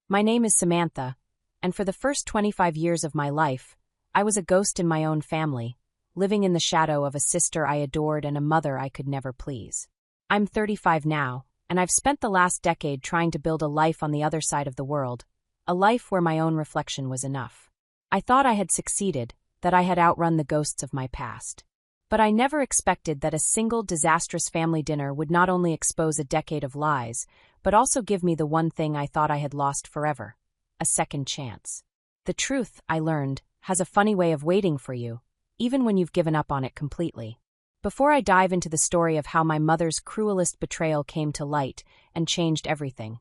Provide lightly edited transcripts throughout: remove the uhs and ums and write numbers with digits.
My name is Samantha, and for the first 25 years of my life, I was a ghost in my own family, living in the shadow of a sister I adored and a mother I could never please. I'm 35 now, and I've spent the last decade trying to build a life on the other side of the world, a life where my own reflection was enough. I thought I had succeeded, that I had outrun the ghosts of my past. But I never expected that a single disastrous family dinner would not only expose a decade of lies, but also give me the one thing I thought I had lost forever: a second chance. The truth, I learned, has a funny way of waiting for you, even when you've given up on it completely. Before I dive into the story of how my mother's cruelest betrayal came to light and changed everything,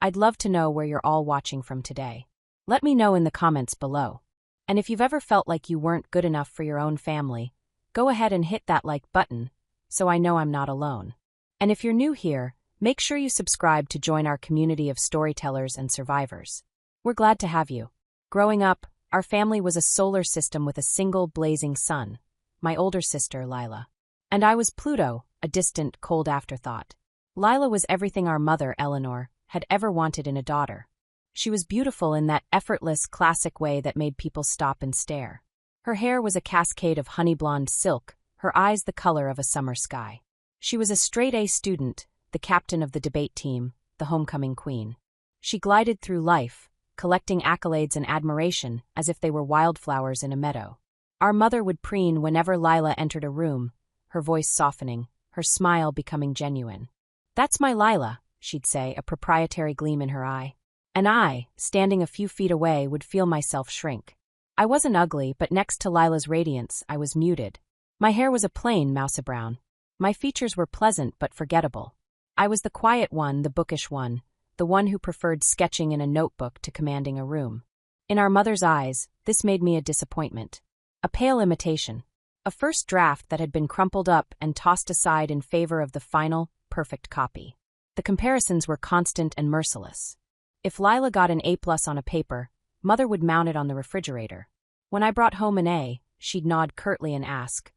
I'd love to know where you're all watching from today. Let me know in the comments below. And if you've ever felt like you weren't good enough for your own family, go ahead and hit that like button, so I know I'm not alone. And if you're new here, make sure you subscribe to join our community of storytellers and survivors. We're glad to have you. Growing up, our family was a solar system with a single blazing sun, my older sister, Lila. And I was Pluto, a distant, cold afterthought. Lila was everything our mother, Eleanor, had ever wanted in a daughter. She was beautiful in that effortless, classic way that made people stop and stare. Her hair was a cascade of honey-blonde silk, her eyes the color of a summer sky. She was a straight-A student, the captain of the debate team, the homecoming queen. She glided through life, collecting accolades and admiration as if they were wildflowers in a meadow. Our mother would preen whenever Lila entered a room, her voice softening, her smile becoming genuine. "That's my Lila," she'd say, a proprietary gleam in her eye. And I, standing a few feet away, would feel myself shrink. I wasn't ugly, but next to Lila's radiance, I was muted. My hair was a plain mouse-brown. My features were pleasant but forgettable. I was the quiet one, the bookish one, the one who preferred sketching in a notebook to commanding a room. In our mother's eyes, this made me a disappointment. A pale imitation. A first draft that had been crumpled up and tossed aside in favor of the final, perfect copy. The comparisons were constant and merciless. If Lila got an A+ on a paper, Mother would mount it on the refrigerator. When I brought home an A, she'd nod curtly and ask,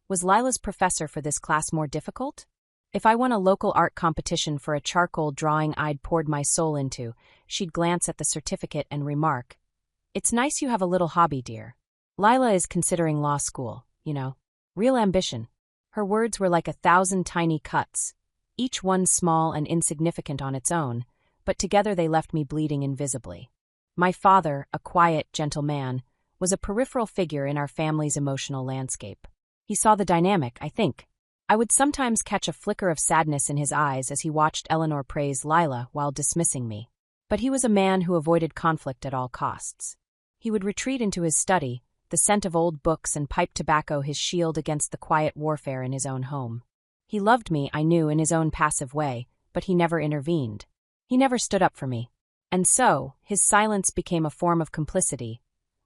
"Was Lila's professor for this class more difficult?" If I won a local art competition for a charcoal drawing I'd poured my soul into, she'd glance at the certificate and remark, "It's nice you have a little hobby, dear. Lila is considering law school, you know. Real ambition." Her words were like 1,000 tiny cuts, each one small and insignificant on its own, but together they left me bleeding invisibly. My father, a quiet, gentle man, was a peripheral figure in our family's emotional landscape. He saw the dynamic, I think. I would sometimes catch a flicker of sadness in his eyes as he watched Eleanor praise Lila while dismissing me. But he was a man who avoided conflict at all costs. He would retreat into his study, the scent of old books and pipe tobacco his shield against the quiet warfare in his own home. He loved me, I knew, in his own passive way, but he never intervened. He never stood up for me. And so, his silence became a form of complicity,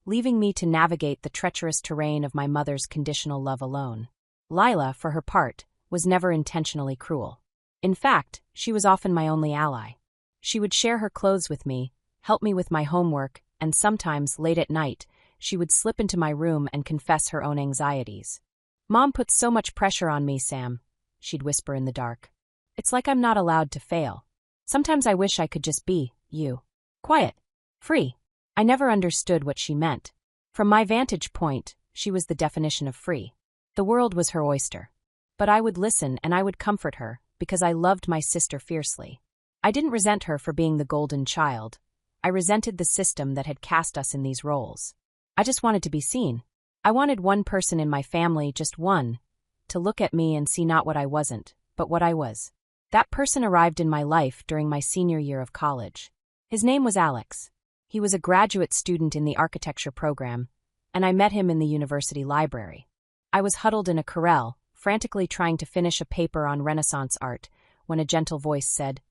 leaving me to navigate the treacherous terrain of my mother's conditional love alone. Lila, for her part, was never intentionally cruel. In fact, she was often my only ally. She would share her clothes with me, help me with my homework, and sometimes, late at night, she would slip into my room and confess her own anxieties. "Mom puts so much pressure on me, Sam," she'd whisper in the dark. "It's like I'm not allowed to fail. Sometimes I wish I could just be, you. Quiet. Free." I never understood what she meant. From my vantage point, she was the definition of free. The world was her oyster. But I would listen and I would comfort her, because I loved my sister fiercely. I didn't resent her for being the golden child. I resented the system that had cast us in these roles. I just wanted to be seen. I wanted one person in my family, just one, to look at me and see not what I wasn't, but what I was. That person arrived in my life during my senior year of college. His name was Alex. He was a graduate student in the architecture program, and I met him in the university library. I was huddled in a corral, frantically trying to finish a paper on Renaissance art, when a gentle voice said,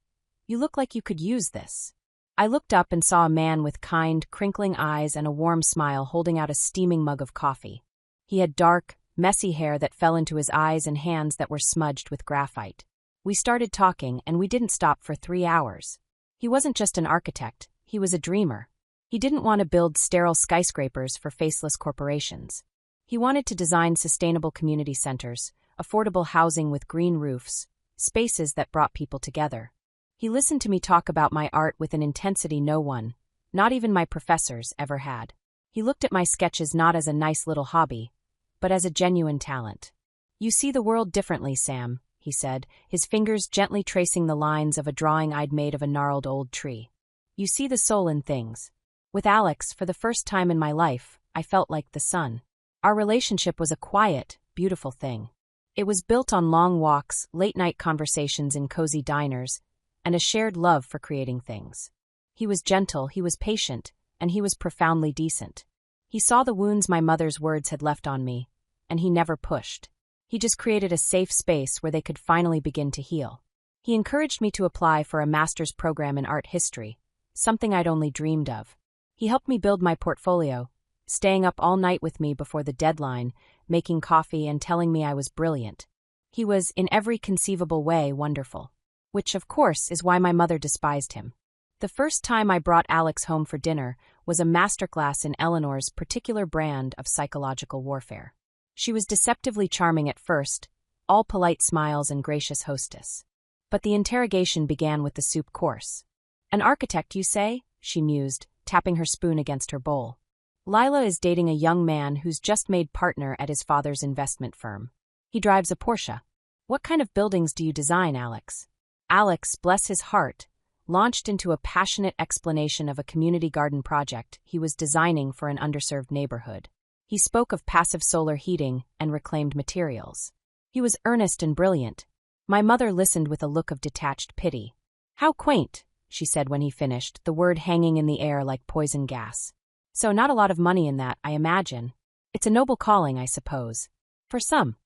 "You look like you could use this." I looked up and saw a man with kind, crinkling eyes and a warm smile holding out a steaming mug of coffee. He had dark, messy hair that fell into his eyes and hands that were smudged with graphite. We started talking, and we didn't stop for 3 hours. He wasn't just an architect, he was a dreamer. He didn't want to build sterile skyscrapers for faceless corporations. He wanted to design sustainable community centers, affordable housing with green roofs, spaces that brought people together. He listened to me talk about my art with an intensity no one, not even my professors, ever had. He looked at my sketches not as a nice little hobby, but as a genuine talent. "You see the world differently, Sam," he said, his fingers gently tracing the lines of a drawing I'd made of a gnarled old tree. "You see the soul in things." With Alex, for the first time in my life, I felt like the sun. Our relationship was a quiet, beautiful thing. It was built on long walks, late-night conversations in cozy diners, and a shared love for creating things. He was gentle, he was patient, and he was profoundly decent. He saw the wounds my mother's words had left on me, and he never pushed. He just created a safe space where they could finally begin to heal. He encouraged me to apply for a master's program in art history, something I'd only dreamed of. He helped me build my portfolio, staying up all night with me before the deadline, making coffee and telling me I was brilliant. He was, in every conceivable way, wonderful. Which, of course, is why my mother despised him. The first time I brought Alex home for dinner was a masterclass in Eleanor's particular brand of psychological warfare. She was deceptively charming at first, all polite smiles and gracious hostess. But the interrogation began with the soup course. "An architect, you say?" she mused, tapping her spoon against her bowl. "Lila is dating a young man who's just made partner at his father's investment firm. He drives a Porsche. What kind of buildings do you design, Alex?" Alex, bless his heart, launched into a passionate explanation of a community garden project he was designing for an underserved neighborhood. He spoke of passive solar heating and reclaimed materials. He was earnest and brilliant. My mother listened with a look of detached pity. "How quaint," she said when he finished, the word hanging in the air like poison gas. "So not a lot of money in that, I imagine. It's a noble calling, I suppose. For some."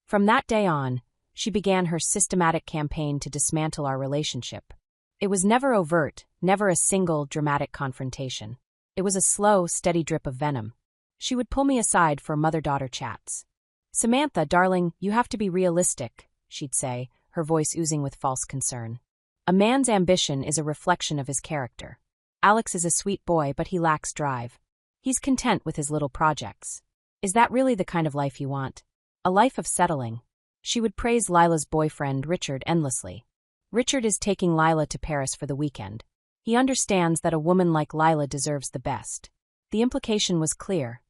From that day on, she began her systematic campaign to dismantle our relationship. It was never overt, never a single, dramatic confrontation. It was a slow, steady drip of venom. She would pull me aside for mother-daughter chats. "Samantha, darling, you have to be realistic," she'd say, her voice oozing with false concern. "A man's ambition is a reflection of his character. Alex is a sweet boy, but he lacks drive. He's content with his little projects. Is that really the kind of life you want? A life of settling?" She would praise Lila's boyfriend, Richard, endlessly. "Richard is taking Lila to Paris for the weekend. He understands that a woman like Lila deserves the best." The implication was clear.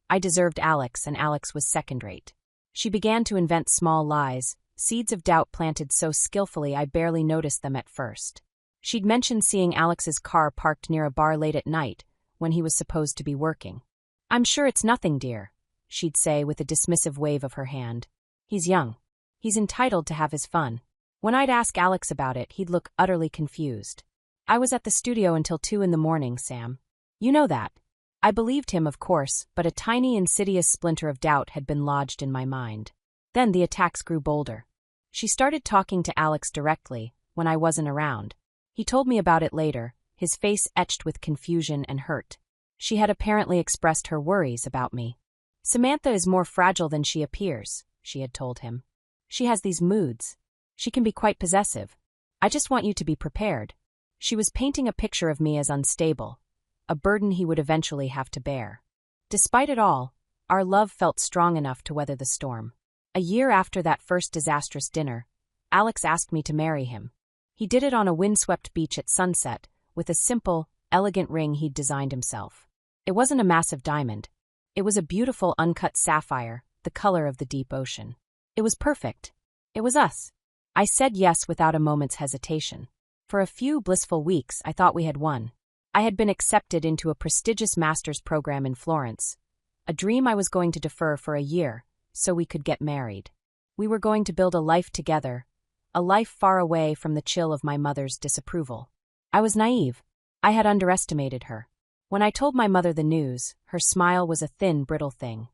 I deserved Alex, and Alex was second-rate. She began to invent small lies, seeds of doubt planted so skillfully I barely noticed them at first. She'd mentioned seeing Alex's car parked near a bar late at night, when he was supposed to be working. "I'm sure it's nothing, dear," she'd say with a dismissive wave of her hand. "He's young. He's entitled to have his fun." When I'd ask Alex about it, he'd look utterly confused. "I was at the studio until 2 in the morning, Sam. You know that." I believed him, of course, but a tiny, insidious splinter of doubt had been lodged in my mind. Then the attacks grew bolder. She started talking to Alex directly, when I wasn't around. He told me about it later, his face etched with confusion and hurt. She had apparently expressed her worries about me. "Samantha is more fragile than she appears," she had told him. "She has these moods. She can be quite possessive. I just want you to be prepared." She was painting a picture of me as unstable, a burden he would eventually have to bear. Despite it all, our love felt strong enough to weather the storm. A year after that first disastrous dinner, Alex asked me to marry him. He did it on a windswept beach at sunset, with a simple, elegant ring he'd designed himself. It wasn't a massive diamond. It was a beautiful uncut sapphire, the color of the deep ocean. It was perfect. It was us. I said yes without a moment's hesitation. For a few blissful weeks, I thought we had won. I had been accepted into a prestigious master's program in Florence, a dream I was going to defer for a year, so we could get married. We were going to build a life together, a life far away from the chill of my mother's disapproval. I was naive. I had underestimated her. When I told my mother the news, her smile was a thin, brittle thing.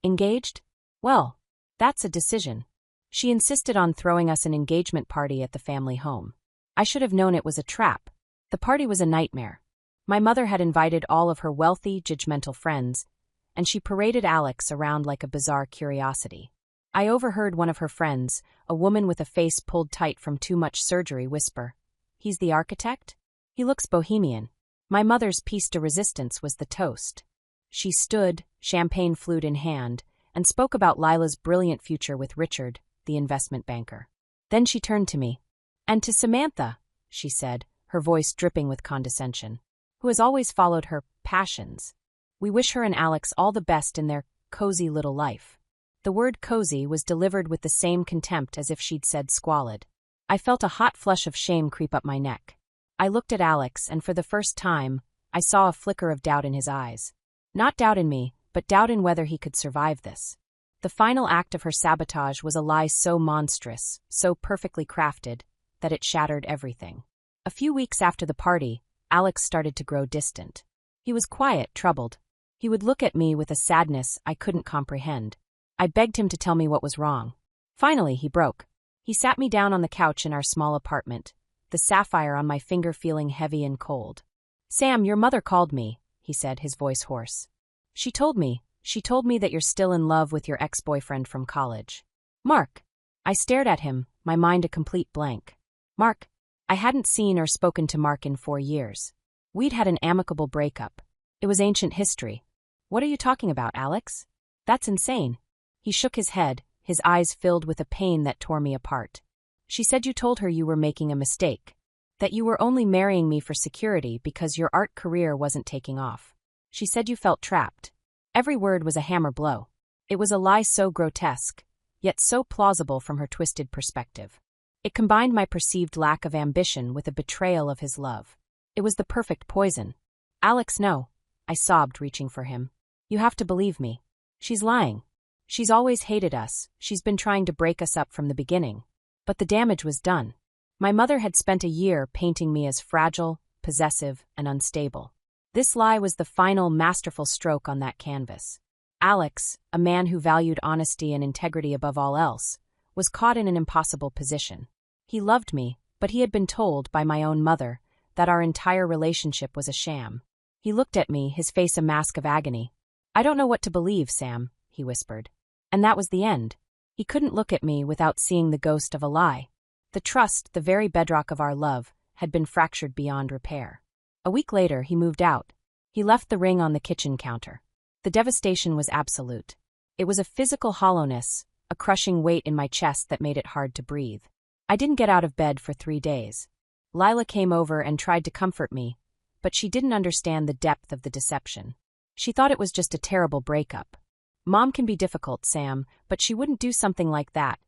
"Engaged? Well, that's a decision." She insisted on throwing us an engagement party at the family home. I should have known it was a trap. The party was a nightmare. My mother had invited all of her wealthy, judgmental friends, and she paraded Alex around like a bizarre curiosity. I overheard one of her friends, a woman with a face pulled tight from too much surgery, whisper, "He's the architect? He looks bohemian." My mother's piece de resistance was the toast. She stood, champagne flute in hand, and spoke about Lila's brilliant future with Richard, the investment banker. Then she turned to me. "And to Samantha, she said, her voice dripping with condescension, who has always followed her passions. We wish her and Alex all the best in their cozy little life. The word cozy was delivered with the same contempt as if she'd said squalid. I felt a hot flush of shame creep up my neck. I looked at Alex, and for the first time, I saw a flicker of doubt in his eyes. Not doubt in me, but doubt in whether he could survive this. The final act of her sabotage was a lie so monstrous, so perfectly crafted, that it shattered everything. A few weeks after the party, Alex started to grow distant. He was quiet, troubled. He would look at me with a sadness I couldn't comprehend. I begged him to tell me what was wrong. Finally, he broke. He sat me down on the couch in our small apartment, the sapphire on my finger feeling heavy and cold. "Sam, your mother called me," he said, his voice hoarse. She told me that you're still in love with your ex-boyfriend from college. Mark." I stared at him, my mind a complete blank. Mark. I hadn't seen or spoken to Mark in 4 years. We'd had an amicable breakup. It was ancient history. "What are you talking about, Alex? That's insane." He shook his head, his eyes filled with a pain that tore me apart. "She said you told her you were making a mistake. That you were only marrying me for security because your art career wasn't taking off. She said you felt trapped." Every word was a hammer blow. It was a lie so grotesque, yet so plausible from her twisted perspective. It combined my perceived lack of ambition with a betrayal of his love. It was the perfect poison. "Alex, no," I sobbed, reaching for him. "You have to believe me. She's lying. She's always hated us, she's been trying to break us up from the beginning. But the damage was done. My mother had spent a year painting me as fragile, possessive, and unstable. This lie was the final masterful stroke on that canvas. Alex, a man who valued honesty and integrity above all else, was caught in an impossible position. He loved me, but he had been told by my own mother that our entire relationship was a sham. He looked at me, his face a mask of agony. "I don't know what to believe, Sam," he whispered. And that was the end. He couldn't look at me without seeing the ghost of a lie. The trust, the very bedrock of our love, had been fractured beyond repair. A week later, he moved out. He left the ring on the kitchen counter. The devastation was absolute. It was a physical hollowness, a crushing weight in my chest that made it hard to breathe. I didn't get out of bed for 3 days. Lila came over and tried to comfort me, but she didn't understand the depth of the deception. She thought it was just a terrible breakup. "Mom can be difficult, Sam, but she wouldn't do something like that,"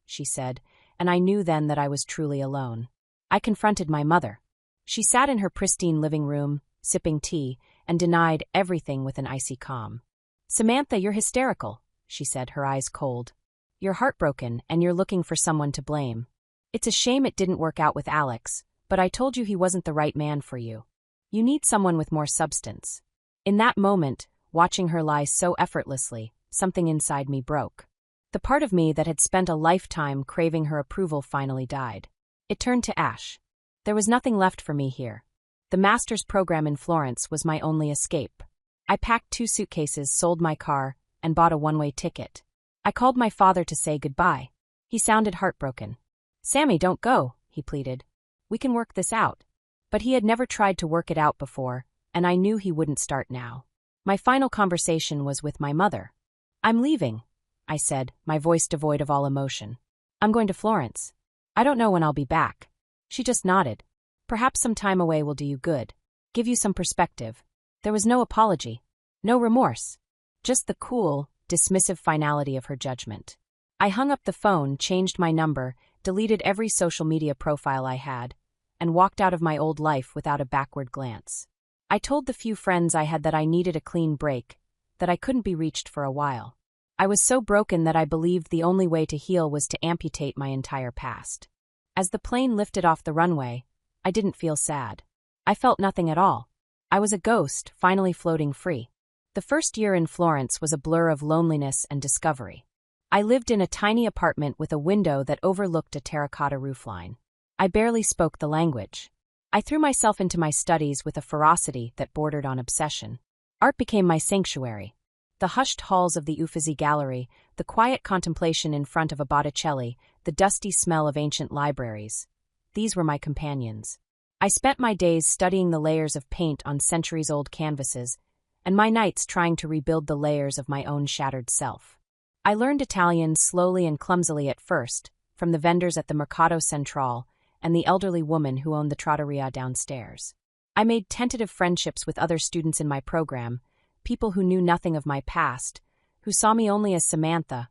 she said, and I knew then that I was truly alone. I confronted my mother. She sat in her pristine living room, sipping tea, and denied everything with an icy calm. "Samantha, you're hysterical," she said, her eyes cold. "You're heartbroken, and you're looking for someone to blame. It's a shame it didn't work out with Alex, but I told you he wasn't the right man for you. You need someone with more substance." In that moment, watching her lie so effortlessly, something inside me broke. The part of me that had spent a lifetime craving her approval finally died. It turned to ash. There was nothing left for me here. The master's program in Florence was my only escape. I packed 2 suitcases, sold my car, and bought a one-way ticket. I called my father to say goodbye. He sounded heartbroken. "Sammy, don't go," he pleaded. "We can work this out." But he had never tried to work it out before, and I knew he wouldn't start now. My final conversation was with my mother. "I'm leaving," I said, my voice devoid of all emotion. "I'm going to Florence. I don't know when I'll be back." She just nodded. "Perhaps some time away will do you good. Give you some perspective." There was no apology. No remorse. Just the cool, dismissive finality of her judgment. I hung up the phone, changed my number, deleted every social media profile I had, and walked out of my old life without a backward glance. I told the few friends I had that I needed a clean break, that I couldn't be reached for a while. I was so broken that I believed the only way to heal was to amputate my entire past. As the plane lifted off the runway, I didn't feel sad. I felt nothing at all. I was a ghost, finally floating free. The first year in Florence was a blur of loneliness and discovery. I lived in a tiny apartment with a window that overlooked a terracotta roofline. I barely spoke the language. I threw myself into my studies with a ferocity that bordered on obsession. Art became my sanctuary. The hushed halls of the Uffizi Gallery, the quiet contemplation in front of a Botticelli, the dusty smell of ancient libraries. These were my companions. I spent my days studying the layers of paint on centuries-old canvases, and my nights trying to rebuild the layers of my own shattered self. I learned Italian slowly and clumsily at first, from the vendors at the Mercato Centrale, and the elderly woman who owned the trattoria downstairs. I made tentative friendships with other students in my program, people who knew nothing of my past, who saw me only as Samantha,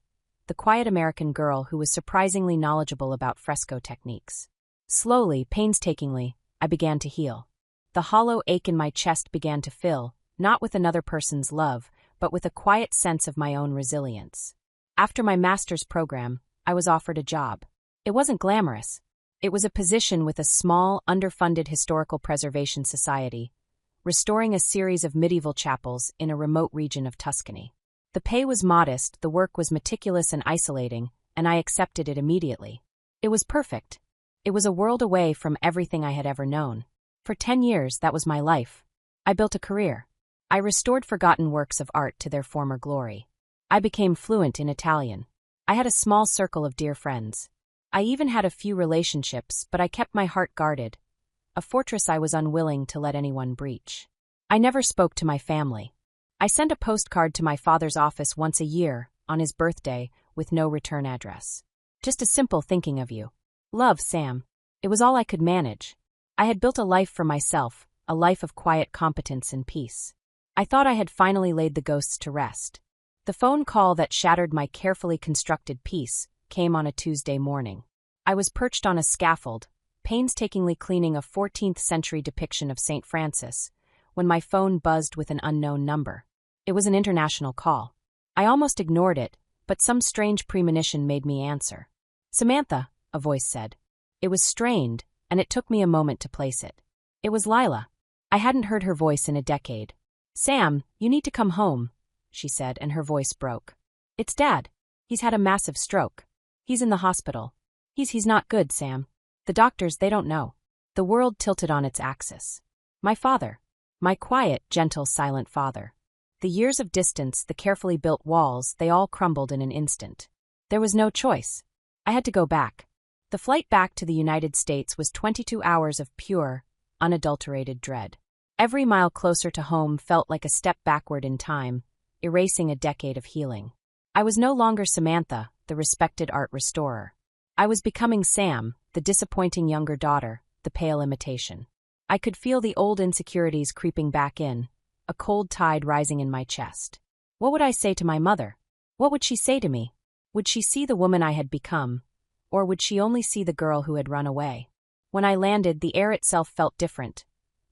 the quiet American girl who was surprisingly knowledgeable about fresco techniques. Slowly, painstakingly, I began to heal. The hollow ache in my chest began to fill, not with another person's love, but with a quiet sense of my own resilience. After my master's program, I was offered a job. It wasn't glamorous. It was a position with a small, underfunded historical preservation society, restoring a series of medieval chapels in a remote region of Tuscany. The pay was modest, the work was meticulous and isolating, and I accepted it immediately. It was perfect. It was a world away from everything I had ever known. For 10 years, that was my life. I built a career. I restored forgotten works of art to their former glory. I became fluent in Italian. I had a small circle of dear friends. I even had a few relationships, but I kept my heart guarded, a fortress I was unwilling to let anyone breach. I never spoke to my family. I sent a postcard to my father's office once a year, on his birthday, with no return address. Just a simple thinking of you. Love, Sam. It was all I could manage. I had built a life for myself, a life of quiet competence and peace. I thought I had finally laid the ghosts to rest. The phone call that shattered my carefully constructed peace came on a Tuesday morning. I was perched on a scaffold, painstakingly cleaning a 14th-century depiction of St. Francis, when my phone buzzed with an unknown number. It was an international call. I almost ignored it, but some strange premonition made me answer. "Samantha," a voice said. It was strained, and it took me a moment to place it. It was Lila. I hadn't heard her voice in a decade. "Sam, you need to come home," she said, and her voice broke. "It's Dad. He's had a massive stroke. He's in the hospital. He's not good, Sam. The doctors, they don't know." The world tilted on its axis. My father. My quiet, gentle, silent father. The years of distance, the carefully built walls, they all crumbled in an instant. There was no choice. I had to go back. The flight back to the United States was 22 hours of pure, unadulterated dread. Every mile closer to home felt like a step backward in time, erasing a decade of healing. I was no longer Samantha, the respected art restorer. I was becoming Sam, the disappointing younger daughter, the pale imitation. I could feel the old insecurities creeping back in, a cold tide rising in my chest. What would I say to my mother? What would she say to me? Would she see the woman I had become, or would she only see the girl who had run away? When I landed, the air itself felt different,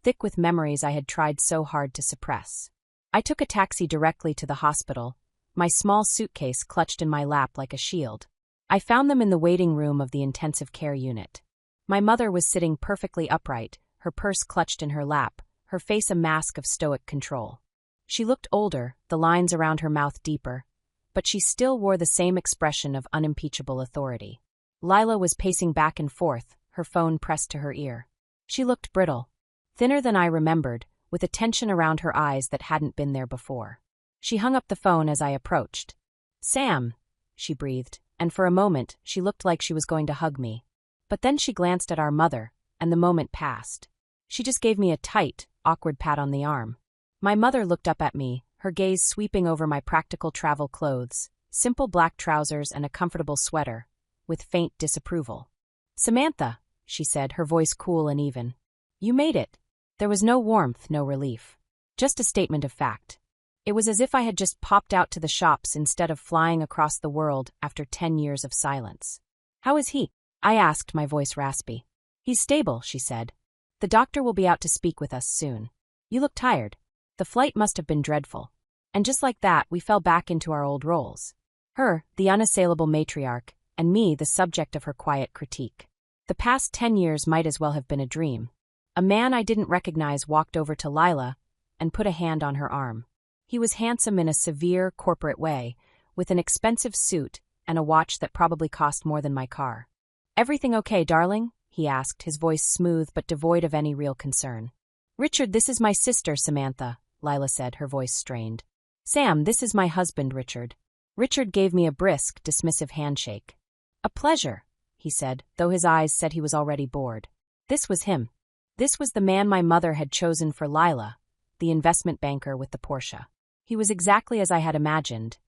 thick with memories I had tried so hard to suppress. I took a taxi directly to the hospital, my small suitcase clutched in my lap like a shield. I found them in the waiting room of the intensive care unit. My mother was sitting perfectly upright, her purse clutched in her lap, her face a mask of stoic control. She looked older, the lines around her mouth deeper, but she still wore the same expression of unimpeachable authority. Lila was pacing back and forth, her phone pressed to her ear. She looked brittle, thinner than I remembered, with a tension around her eyes that hadn't been there before. She hung up the phone as I approached. "Sam," she breathed, and for a moment she looked like she was going to hug me. But then she glanced at our mother, and the moment passed. She just gave me a tight, awkward pat on the arm. My mother looked up at me, her gaze sweeping over my practical travel clothes, simple black trousers and a comfortable sweater, with faint disapproval. "Samantha," she said, her voice cool and even. "You made it." There was no warmth, no relief. Just a statement of fact. It was as if I had just popped out to the shops instead of flying across the world after 10 years of silence. "How is he?" I asked, my voice raspy. "He's stable," she said. "The doctor will be out to speak with us soon. You look tired. The flight must have been dreadful." And just like that, we fell back into our old roles. Her, the unassailable matriarch, and me, the subject of her quiet critique. The past 10 years might as well have been a dream. A man I didn't recognize walked over to Lila and put a hand on her arm. He was handsome in a severe, corporate way, with an expensive suit and a watch that probably cost more than my car. "Everything okay, darling?" he asked, his voice smooth but devoid of any real concern. "Richard, this is my sister, Samantha," Lila said, her voice strained. "Sam, this is my husband, Richard." Richard gave me a brisk, dismissive handshake. "A pleasure," he said, though his eyes said he was already bored. This was him. This was the man my mother had chosen for Lila, the investment banker with the Porsche. He was exactly as I had imagined,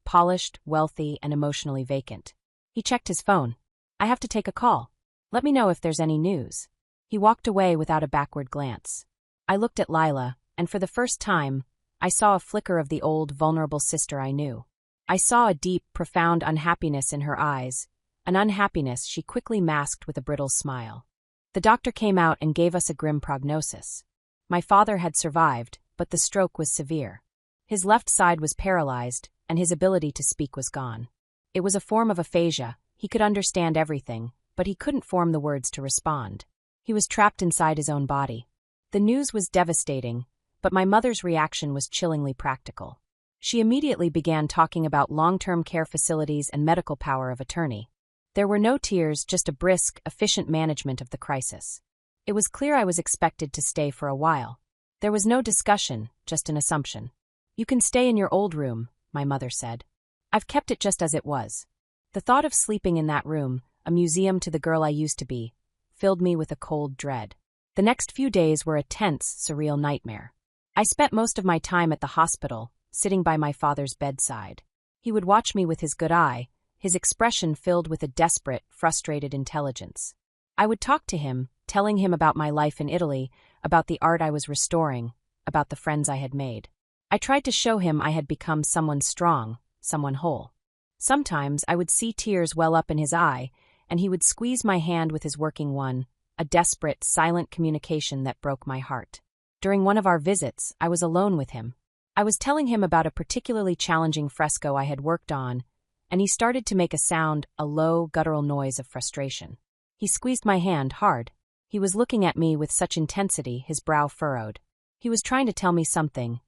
polished, wealthy, and emotionally vacant. He checked his phone. "I have to take a call." Let me know if there's any news." He walked away without a backward glance. I looked at Lila, and for the first time, I saw a flicker of the old, vulnerable sister I knew. I saw a deep, profound unhappiness in her eyes, an unhappiness she quickly masked with a brittle smile. The doctor came out and gave us a grim prognosis. My father had survived, but the stroke was severe. His left side was paralyzed, and his ability to speak was gone. It was a form of aphasia. He could understand everything, but he couldn't form the words to respond. He was trapped inside his own body. The news was devastating, but my mother's reaction was chillingly practical. She immediately began talking about long-term care facilities and medical power of attorney. There were no tears, just a brisk, efficient management of the crisis. It was clear I was expected to stay for a while. There was no discussion, just an assumption. "You can stay in your old room," my mother said. "I've kept it just as it was." The thought of sleeping in that room, a museum to the girl I used to be, filled me with a cold dread. The next few days were a tense, surreal nightmare. I spent most of my time at the hospital, sitting by my father's bedside. He would watch me with his good eye, his expression filled with a desperate, frustrated intelligence. I would talk to him, telling him about my life in Italy, about the art I was restoring, about the friends I had made. I tried to show him I had become someone strong, someone whole. Sometimes I would see tears well up in his eye, and he would squeeze my hand with his working one, a desperate, silent communication that broke my heart. During one of our visits, I was alone with him. I was telling him about a particularly challenging fresco I had worked on, and he started to make a sound, a low, guttural noise of frustration. He squeezed my hand hard. He was looking at me with such intensity, his brow furrowed. He was trying to tell me something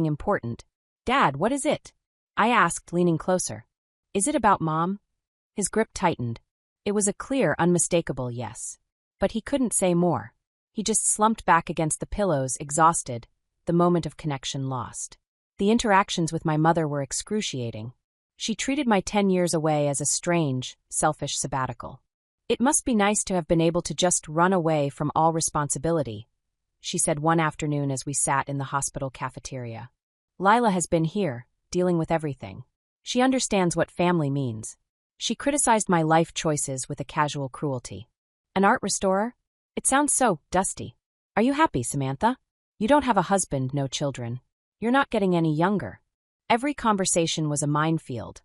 important. "Dad, what is it?" I asked, leaning closer. "Is it about Mom?" His grip tightened. It was a clear, unmistakable yes. But he couldn't say more. He just slumped back against the pillows, exhausted, the moment of connection lost. The interactions with my mother were excruciating. She treated my 10 years away as a strange, selfish sabbatical. "It must be nice to have been able to just run away from all responsibility," she said one afternoon as we sat in the hospital cafeteria. "Lila has been here, dealing with everything. She understands what family means." She criticized my life choices with a casual cruelty. "An art restorer? It sounds so dusty. Are you happy, Samantha? You don't have a husband, no children. You're not getting any younger." Every conversation was a minefield,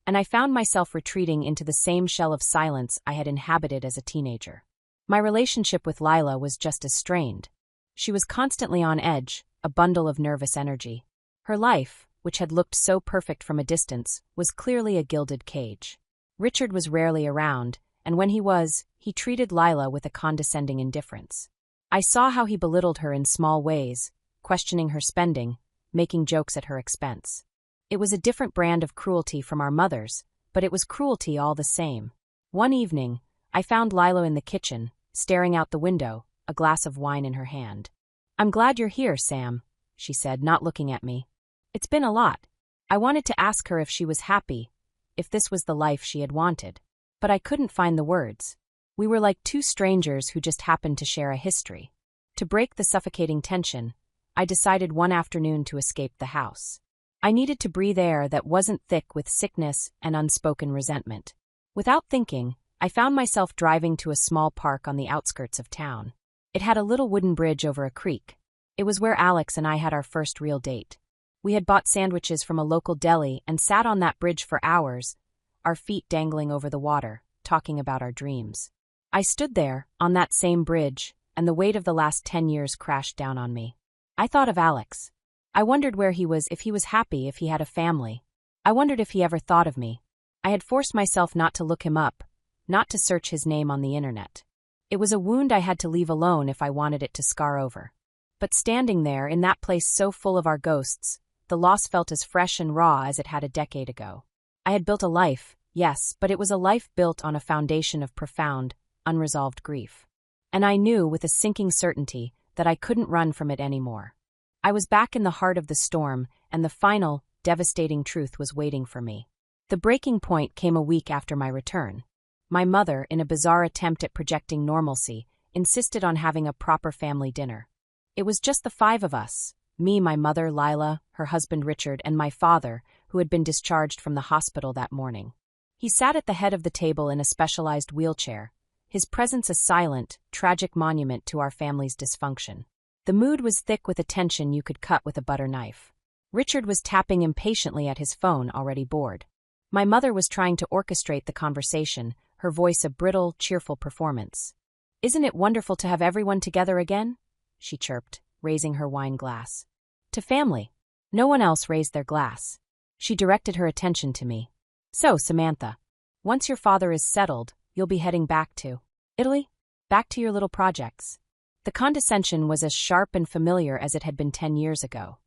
and I found myself retreating into the same shell of silence I had inhabited as a teenager. My relationship with Lila was just as strained. She was constantly on edge, a bundle of nervous energy. Her life, which had looked so perfect from a distance, was clearly a gilded cage. Richard was rarely around, and when he was, he treated Lila with a condescending indifference. I saw how he belittled her in small ways, questioning her spending, making jokes at her expense. It was a different brand of cruelty from our mother's, but it was cruelty all the same. One evening, I found Lila in the kitchen, staring out the window, a glass of wine in her hand. "I'm glad you're here, Sam," she said, not looking at me. "It's been a lot." I wanted to ask her if she was happy, if this was the life she had wanted. But I couldn't find the words. We were like two strangers who just happened to share a history. To break the suffocating tension, I decided one afternoon to escape the house. I needed to breathe air that wasn't thick with sickness and unspoken resentment. Without thinking, I found myself driving to a small park on the outskirts of town. It had a little wooden bridge over a creek. It was where Alex and I had our first real date. We had bought sandwiches from a local deli and sat on that bridge for hours, our feet dangling over the water, talking about our dreams. I stood there, on that same bridge, and the weight of the last 10 years crashed down on me. I thought of Alex. I wondered where he was, if he was happy, if he had a family. I wondered if he ever thought of me. I had forced myself not to look him up, not to search his name on the internet. It was a wound I had to leave alone if I wanted it to scar over. But standing there, in that place so full of our ghosts, the loss felt as fresh and raw as it had a decade ago. I had built a life, yes, but it was a life built on a foundation of profound, unresolved grief. And I knew with a sinking certainty that I couldn't run from it anymore. I was back in the heart of the storm, and the final, devastating truth was waiting for me. The breaking point came a week after my return. My mother, in a bizarre attempt at projecting normalcy, insisted on having a proper family dinner. It was just the 5 of us. Me, my mother, Lila, her husband Richard, and my father, who had been discharged from the hospital that morning. He sat at the head of the table in a specialized wheelchair, his presence a silent, tragic monument to our family's dysfunction. The mood was thick with a tension you could cut with a butter knife. Richard was tapping impatiently at his phone, already bored. My mother was trying to orchestrate the conversation, her voice a brittle, cheerful performance. "Isn't it wonderful to have everyone together again?" she chirped, raising her wine glass. "To family." No one else raised their glass. She directed her attention to me. "So, Samantha, once your father is settled, you'll be heading back to Italy? Back to your little projects?" The condescension was as sharp and familiar as it had been 10 years ago.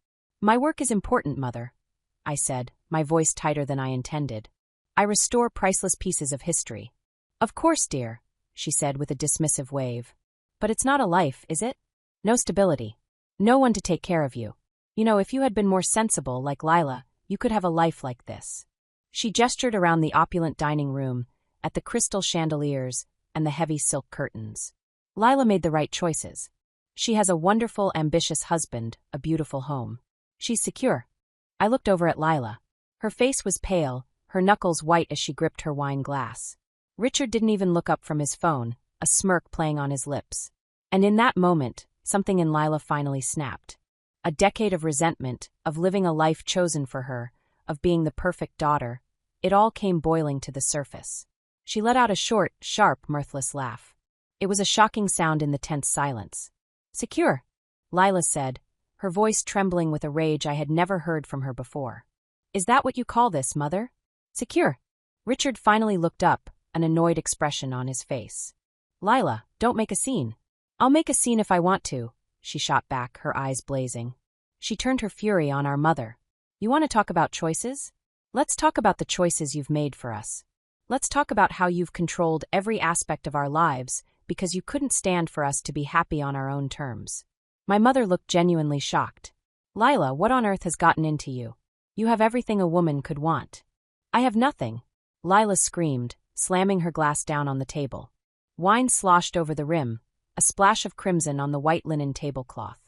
"My work is important, Mother," I said, my voice tighter than I intended. "I restore priceless pieces of history." "Of course, dear," she said with a dismissive wave. "But it's not a life, is it? No stability. No one to take care of you. You know, if you had been more sensible, like Lila, you could have a life like this." She gestured around the opulent dining room, at the crystal chandeliers and the heavy silk curtains. "Lila made the right choices. She has a wonderful, ambitious husband, a beautiful home. She's secure." I looked over at Lila. Her face was pale, her knuckles white as she gripped her wine glass. Richard didn't even look up from his phone, a smirk playing on his lips. And in that moment, something in Lila finally snapped. A decade of resentment, of living a life chosen for her, of being the perfect daughter, it all came boiling to the surface. She let out a short, sharp, mirthless laugh. It was a shocking sound in the tense silence. "Secure," Lila said, her voice trembling with a rage I had never heard from her before. "Is that what you call this, Mother? Secure?" Richard finally looked up, an annoyed expression on his face. "Lila, don't make a scene." "I'll make a scene if I want to," she shot back, her eyes blazing. She turned her fury on our mother. "You want to talk about choices? Let's talk about the choices you've made for us. Let's talk about how you've controlled every aspect of our lives because you couldn't stand for us to be happy on our own terms." My mother looked genuinely shocked. "Lila, what on earth has gotten into you? You have everything a woman could want." "I have nothing," Lila screamed, slamming her glass down on the table. Wine sloshed over the rim, a splash of crimson on the white linen tablecloth.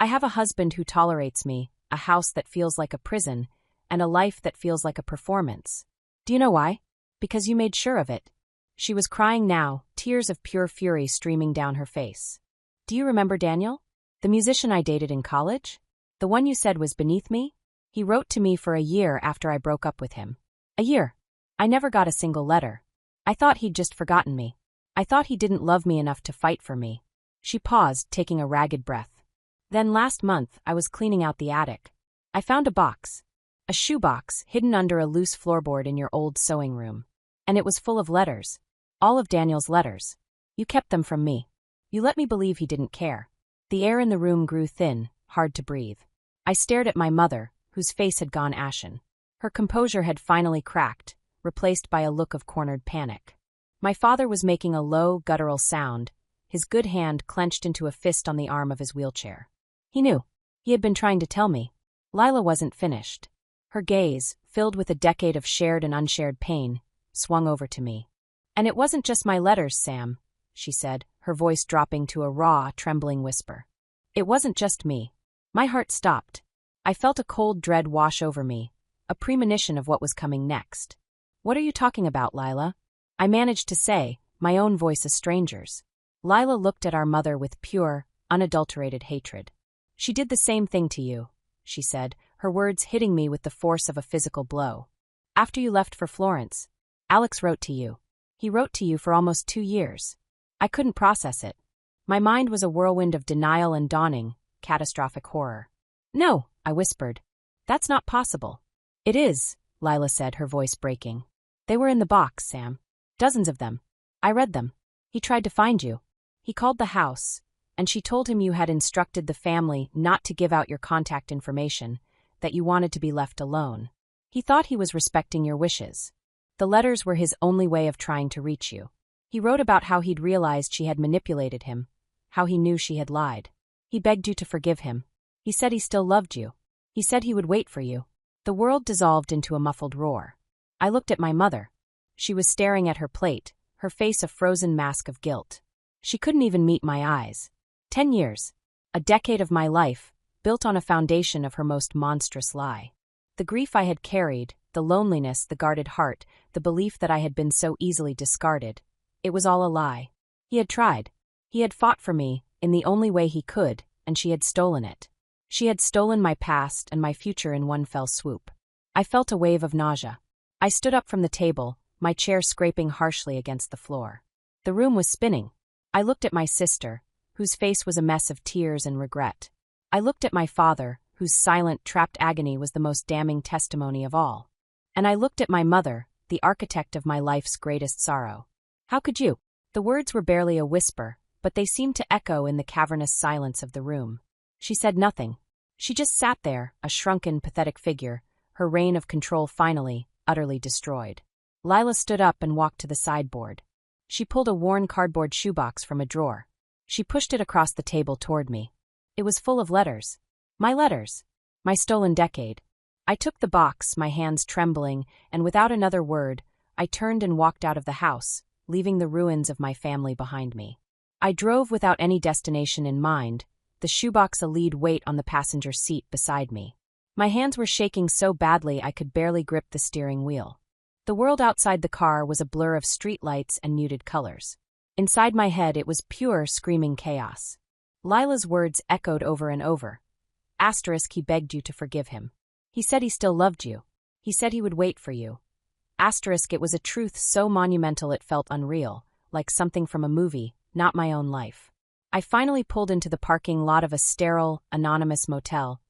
"I have a husband who tolerates me, a house that feels like a prison, and a life that feels like a performance. Do you know why? Because you made sure of it." She was crying now, tears of pure fury streaming down her face. "Do you remember Daniel? The musician I dated in college? The one you said was beneath me? He wrote to me for a year after I broke up with him. A year. I never got a single letter. I thought he'd just forgotten me. I thought he didn't love me enough to fight for me." She paused, taking a ragged breath. "Then last month, I was cleaning out the attic. I found a box. A shoebox hidden under a loose floorboard in your old sewing room. And it was full of letters. All of Daniel's letters. You kept them from me. You let me believe he didn't care." The air in the room grew thin, hard to breathe. I stared at my mother, whose face had gone ashen. Her composure had finally cracked, replaced by a look of cornered panic. My father was making a low, guttural sound, his good hand clenched into a fist on the arm of his wheelchair. He knew. He had been trying to tell me. Lila wasn't finished. Her gaze, filled with a decade of shared and unshared pain, swung over to me. "And it wasn't just my letters, Sam," she said, her voice dropping to a raw, trembling whisper. "It wasn't just me." My heart stopped. I felt a cold dread wash over me, a premonition of what was coming next. "What are you talking about, Lila?" I managed to say, my own voice a stranger's. Lila looked at our mother with pure, unadulterated hatred. "She did the same thing to you," she said, her words hitting me with the force of a physical blow. "After you left for Florence, Alex wrote to you. He wrote to you for almost 2 years. I couldn't process it. My mind was a whirlwind of denial and dawning, catastrophic horror. "No," I whispered. "That's not possible." "It is," Lila said, her voice breaking. "They were in the box, Sam. Dozens of them. I read them. He tried to find you. He called the house, and she told him you had instructed the family not to give out your contact information, that you wanted to be left alone. He thought he was respecting your wishes. The letters were his only way of trying to reach you. He wrote about how he'd realized she had manipulated him, how he knew she had lied. He begged you to forgive him. He said he still loved you. He said he would wait for you." The world dissolved into a muffled roar. I looked at my mother. She was staring at her plate, her face a frozen mask of guilt. She couldn't even meet my eyes. 10 years. A decade of my life, built on a foundation of her most monstrous lie. The grief I had carried, the loneliness, the guarded heart, the belief that I had been so easily discarded. It was all a lie. He had tried. He had fought for me, in the only way he could, and she had stolen it. She had stolen my past and my future in one fell swoop. I felt a wave of nausea. I stood up from the table, my chair scraping harshly against the floor. The room was spinning. I looked at my sister, whose face was a mess of tears and regret. I looked at my father, whose silent, trapped agony was the most damning testimony of all. And I looked at my mother, the architect of my life's greatest sorrow. How could you? The words were barely a whisper, but they seemed to echo in the cavernous silence of the room. She said nothing. She just sat there, a shrunken, pathetic figure, her reign of control finally, utterly destroyed. Lila stood up and walked to the sideboard. She pulled a worn cardboard shoebox from a drawer. She pushed it across the table toward me. It was full of letters. My letters. My stolen decade. I took the box, my hands trembling, and without another word, I turned and walked out of the house, leaving the ruins of my family behind me. I drove without any destination in mind, the shoebox a lead weight on the passenger seat beside me. My hands were shaking so badly I could barely grip the steering wheel. The world outside the car was a blur of streetlights and muted colors. Inside my head it was pure screaming chaos. Lila's words echoed over and over. Asterisk, he begged you to forgive him. He said he still loved you. He said he would wait for you. Asterisk, it was a truth so monumental it felt unreal, like something from a movie, not my own life. I finally pulled into the parking lot of a sterile, anonymous motel,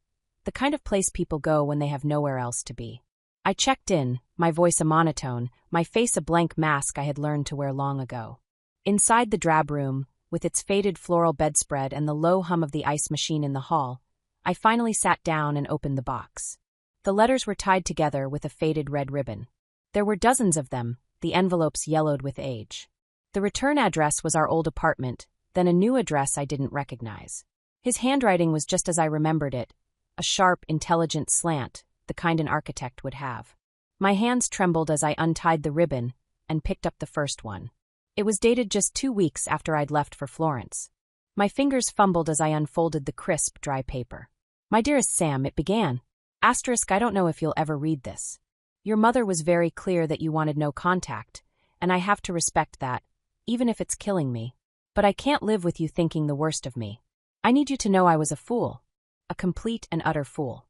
the kind of place people go when they have nowhere else to be. I checked in, my voice a monotone, my face a blank mask I had learned to wear long ago. Inside the drab room, with its faded floral bedspread and the low hum of the ice machine in the hall, I finally sat down and opened the box. The letters were tied together with a faded red ribbon. There were dozens of them, the envelopes yellowed with age. The return address was our old apartment, then a new address I didn't recognize. His handwriting was just as I remembered it, a sharp, intelligent slant, the kind an architect would have. My hands trembled as I untied the ribbon and picked up the first one. It was dated just 2 weeks after I'd left for Florence. My fingers fumbled as I unfolded the crisp, dry paper. My dearest Sam, it began. Asterisk, I don't know if you'll ever read this. Your mother was very clear that you wanted no contact, and I have to respect that, even if it's killing me. But I can't live with you thinking the worst of me. I need you to know I was a fool. A complete and utter fool.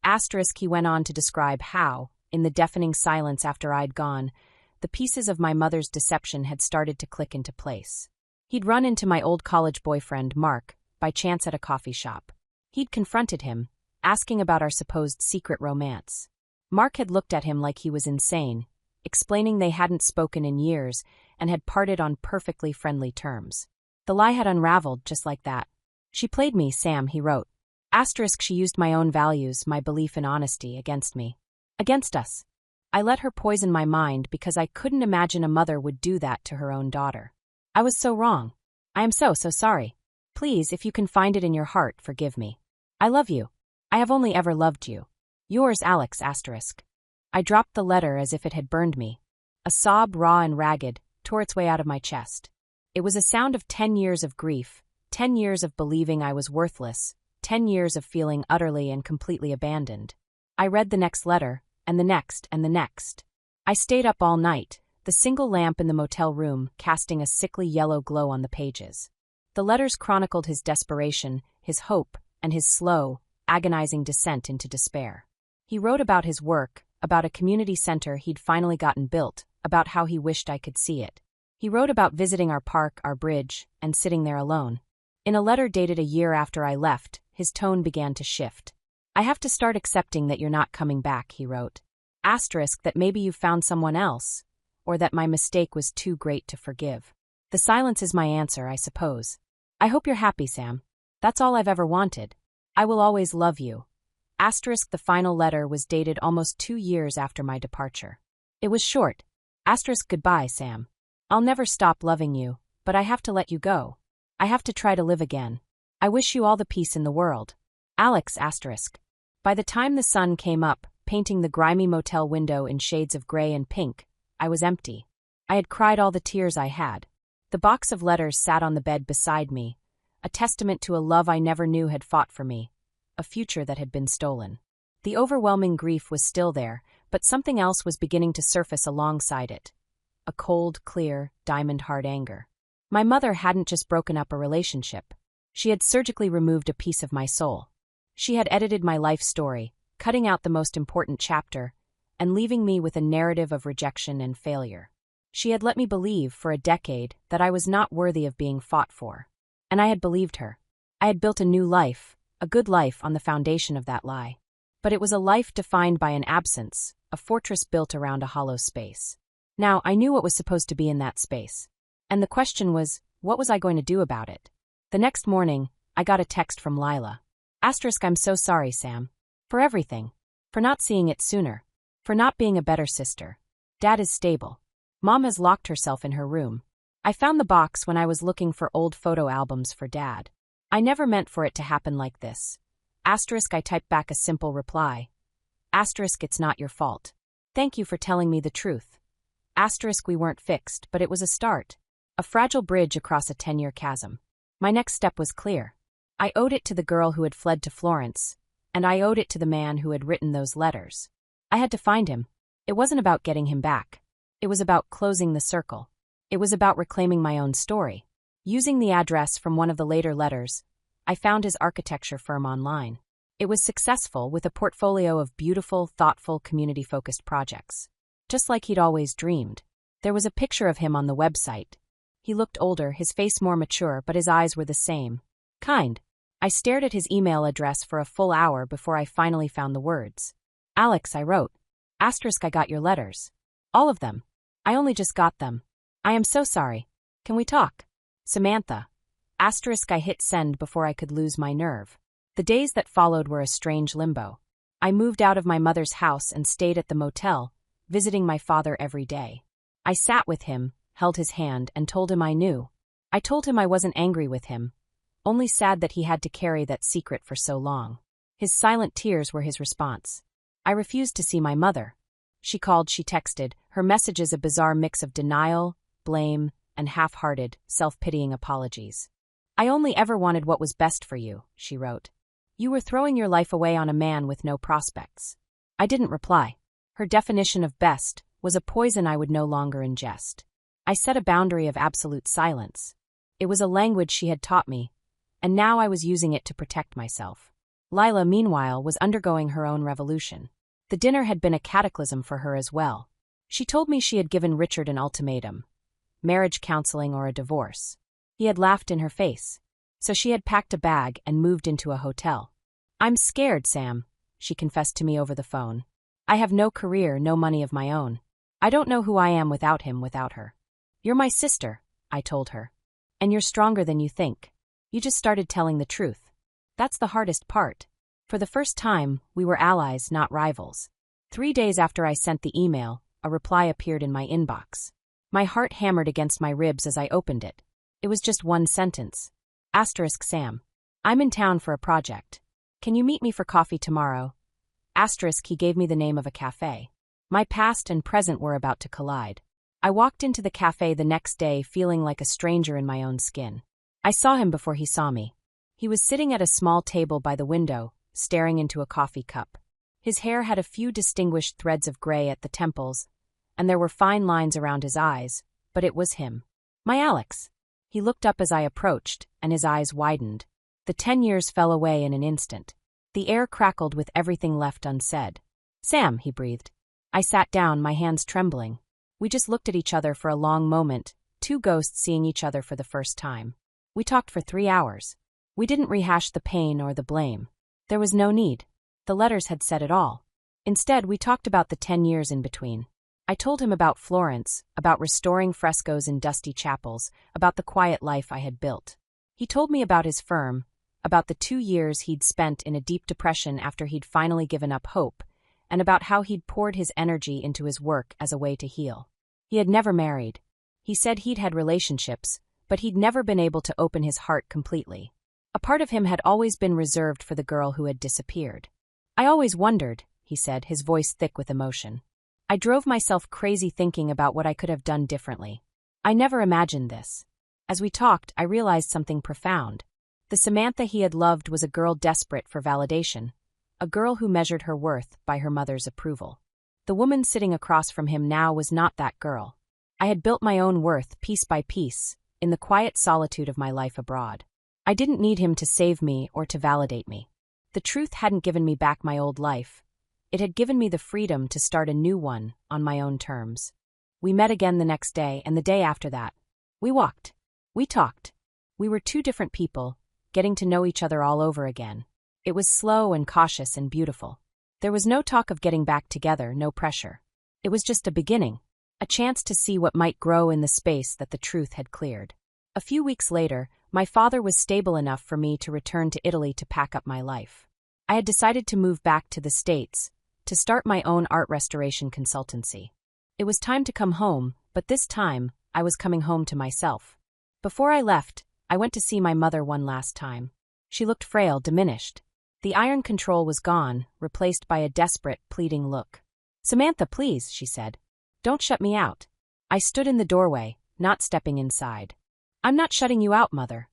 Asterisk, he went on to describe how, in the deafening silence after I'd gone, the pieces of my mother's deception had started to click into place. He'd run into my old college boyfriend, Mark, by chance at a coffee shop. He'd confronted him, asking about our supposed secret romance. Mark had looked at him like he was insane, explaining they hadn't spoken in years and had parted on perfectly friendly terms. The lie had unraveled just like that. She played me, Sam, he wrote. Asterisk, she used my own values, my belief in honesty, against me. Against us. I let her poison my mind because I couldn't imagine a mother would do that to her own daughter. I was so wrong. I am so sorry. Please, if you can find it in your heart, forgive me. I love you. I have only ever loved you. Yours, Alex, asterisk. I dropped the letter as if it had burned me. A sob, raw and ragged, tore its way out of my chest. It was a sound of 10 years of grief, 10 years of believing I was worthless, 10 years of feeling utterly and completely abandoned. I read the next letter, and the next, and the next. I stayed up all night, the single lamp in the motel room casting a sickly yellow glow on the pages. The letters chronicled his desperation, his hope, and his slow, agonizing descent into despair. He wrote about his work, about a community center he'd finally gotten built, about how he wished I could see it. He wrote about visiting our park, our bridge, and sitting there alone. In a letter dated a year after I left, his tone began to shift. I have to start accepting that you're not coming back, he wrote. Asterisk, that maybe you found someone else, or that my mistake was too great to forgive. The silence is my answer, I suppose. I hope you're happy, Sam. That's all I've ever wanted. I will always love you. Asterisk, the final letter was dated almost 2 years after my departure. It was short. Asterisk, goodbye, Sam. I'll never stop loving you, but I have to let you go. I have to try to live again. I wish you all the peace in the world. Alex, asterisk. By the time the sun came up, painting the grimy motel window in shades of gray and pink, I was empty. I had cried all the tears I had. The box of letters sat on the bed beside me, a testament to a love I never knew had fought for me, a future that had been stolen. The overwhelming grief was still there, but something else was beginning to surface alongside it. A cold, clear, diamond-hard anger. My mother hadn't just broken up a relationship. She had surgically removed a piece of my soul. She had edited my life story, cutting out the most important chapter, and leaving me with a narrative of rejection and failure. She had let me believe for a decade that I was not worthy of being fought for. And I had believed her. I had built a new life, a good life on the foundation of that lie. But it was a life defined by an absence, a fortress built around a hollow space. Now, I knew what was supposed to be in that space. And the question was, what was I going to do about it? The next morning, I got a text from Lila. I'm so sorry, Sam. For everything. For not seeing it sooner. For not being a better sister. Dad is stable. Mom has locked herself in her room. I found the box when I was looking for old photo albums for Dad. I never meant for it to happen like this. I typed back a simple reply. It's not your fault. Thank you for telling me the truth. We weren't fixed, but it was a start. A fragile bridge across a 10-year chasm. My next step was clear. I owed it to the girl who had fled to Florence, and I owed it to the man who had written those letters. I had to find him. It wasn't about getting him back. It was about closing the circle. It was about reclaiming my own story. Using the address from one of the later letters, I found his architecture firm online. It was successful with a portfolio of beautiful, thoughtful, community-focused projects. Just like he'd always dreamed. There was a picture of him on the website. He looked older, his face more mature, but his eyes were the same. Kind. I stared at his email address for a full hour before I finally found the words. Alex, I wrote. I got your letters. All of them. I only just got them. I am so sorry. Can we talk? Samantha. I hit send before I could lose my nerve. The days that followed were a strange limbo. I moved out of my mother's house and stayed at the motel, visiting my father every day. I sat with him, held his hand, and told him I knew. I told him I wasn't angry with him, only sad that he had to carry that secret for so long. His silent tears were his response. I refused to see my mother. She called, she texted, her messages a bizarre mix of denial, blame, and half-hearted, self-pitying apologies. I only ever wanted what was best for you, she wrote. You were throwing your life away on a man with no prospects. I didn't reply. Her definition of best was a poison I would no longer ingest. I set a boundary of absolute silence. It was a language she had taught me, and now I was using it to protect myself. Lila, meanwhile, was undergoing her own revolution. The dinner had been a cataclysm for her as well. She told me she had given Richard an ultimatum. Marriage counseling or a divorce. He had laughed in her face. So she had packed a bag and moved into a hotel. I'm scared, Sam, she confessed to me over the phone. I have no career, no money of my own. I don't know who I am without him, without her. You're my sister, I told her. And you're stronger than you think. You just started telling the truth. That's the hardest part. For the first time, we were allies, not rivals. 3 days after I sent the email, a reply appeared in my inbox. My heart hammered against my ribs as I opened it. It was just one sentence. Sam. I'm in town for a project. Can you meet me for coffee tomorrow? He gave me the name of a cafe. My past and present were about to collide. I walked into the cafe the next day feeling like a stranger in my own skin. I saw him before he saw me. He was sitting at a small table by the window, staring into a coffee cup. His hair had a few distinguished threads of gray at the temples, and there were fine lines around his eyes, but it was him. My Alex. He looked up as I approached, and his eyes widened. The 10 years fell away in an instant. The air crackled with everything left unsaid. Sam, he breathed. I sat down, my hands trembling. We just looked at each other for a long moment, two ghosts seeing each other for the first time. We talked for 3 hours. We didn't rehash the pain or the blame. There was no need. The letters had said it all. Instead, we talked about the 10 years in between. I told him about Florence, about restoring frescoes in dusty chapels, about the quiet life I had built. He told me about his firm, about the 2 years he'd spent in a deep depression after he'd finally given up hope, and about how he'd poured his energy into his work as a way to heal. He had never married. He said he'd had relationships, but he'd never been able to open his heart completely. A part of him had always been reserved for the girl who had disappeared. I always wondered, he said, his voice thick with emotion. I drove myself crazy thinking about what I could have done differently. I never imagined this. As we talked, I realized something profound. The Samantha he had loved was a girl desperate for validation, a girl who measured her worth by her mother's approval. The woman sitting across from him now was not that girl. I had built my own worth piece by piece, in the quiet solitude of my life abroad. I didn't need him to save me or to validate me. The truth hadn't given me back my old life. It had given me the freedom to start a new one on my own terms. We met again the next day and the day after that. We walked. We talked. We were two different people, getting to know each other all over again. It was slow and cautious and beautiful. There was no talk of getting back together, no pressure. It was just a beginning, a chance to see what might grow in the space that the truth had cleared. A few weeks later, my father was stable enough for me to return to Italy to pack up my life. I had decided to move back to the States, to start my own art restoration consultancy. It was time to come home, but this time, I was coming home to myself. Before I left, I went to see my mother one last time. She looked frail, diminished. The iron control was gone, replaced by a desperate, pleading look. "Samantha, please," she said. "Don't shut me out." I stood in the doorway, not stepping inside. "I'm not shutting you out, Mother,"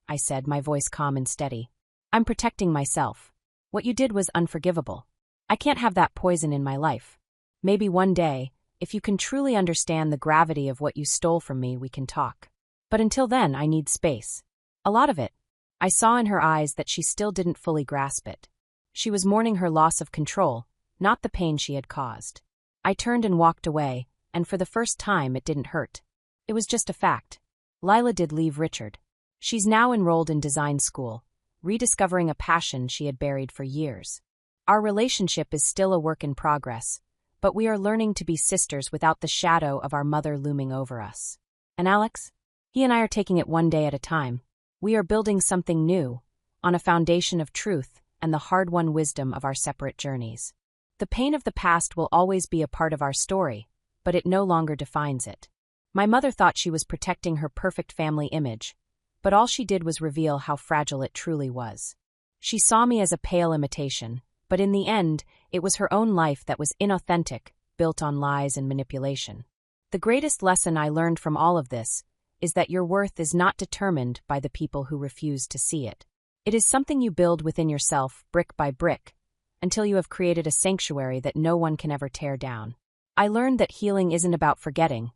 I said, my voice calm and steady. "I'm protecting myself. What you did was unforgivable. I can't have that poison in my life. Maybe one day, if you can truly understand the gravity of what you stole from me, we can talk. But until then, I need space. A lot of it." I saw in her eyes that she still didn't fully grasp it. She was mourning her loss of control, not the pain she had caused. I turned and walked away, and for the first time it didn't hurt. It was just a fact. Lila did leave Richard. She's now enrolled in design school, rediscovering a passion she had buried for years. Our relationship is still a work in progress, but we are learning to be sisters without the shadow of our mother looming over us. And Alex? He and I are taking it one day at a time. We are building something new, on a foundation of truth and the hard-won wisdom of our separate journeys. The pain of the past will always be a part of our story, but it no longer defines it. My mother thought she was protecting her perfect family image, but all she did was reveal how fragile it truly was. She saw me as a pale imitation, but in the end, it was her own life that was inauthentic, built on lies and manipulation. The greatest lesson I learned from all of this is that your worth is not determined by the people who refuse to see it. It is something you build within yourself, brick by brick, until you have created a sanctuary that no one can ever tear down. I learned that healing isn't about forgetting.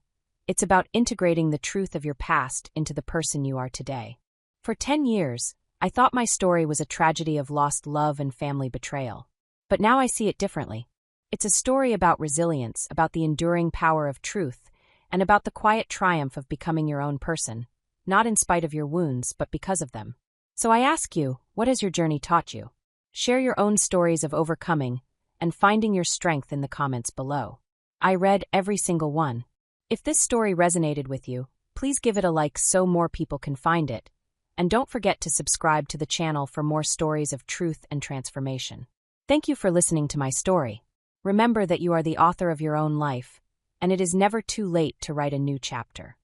It's about integrating the truth of your past into the person you are today. For 10 years, I thought my story was a tragedy of lost love and family betrayal. But now I see it differently. It's a story about resilience, about the enduring power of truth, and about the quiet triumph of becoming your own person, not in spite of your wounds, but because of them. So I ask you, what has your journey taught you? Share your own stories of overcoming and finding your strength in the comments below. I read every single one. If this story resonated with you, please give it a like so more people can find it, and don't forget to subscribe to the channel for more stories of truth and transformation. Thank you for listening to my story. Remember that you are the author of your own life, and it is never too late to write a new chapter.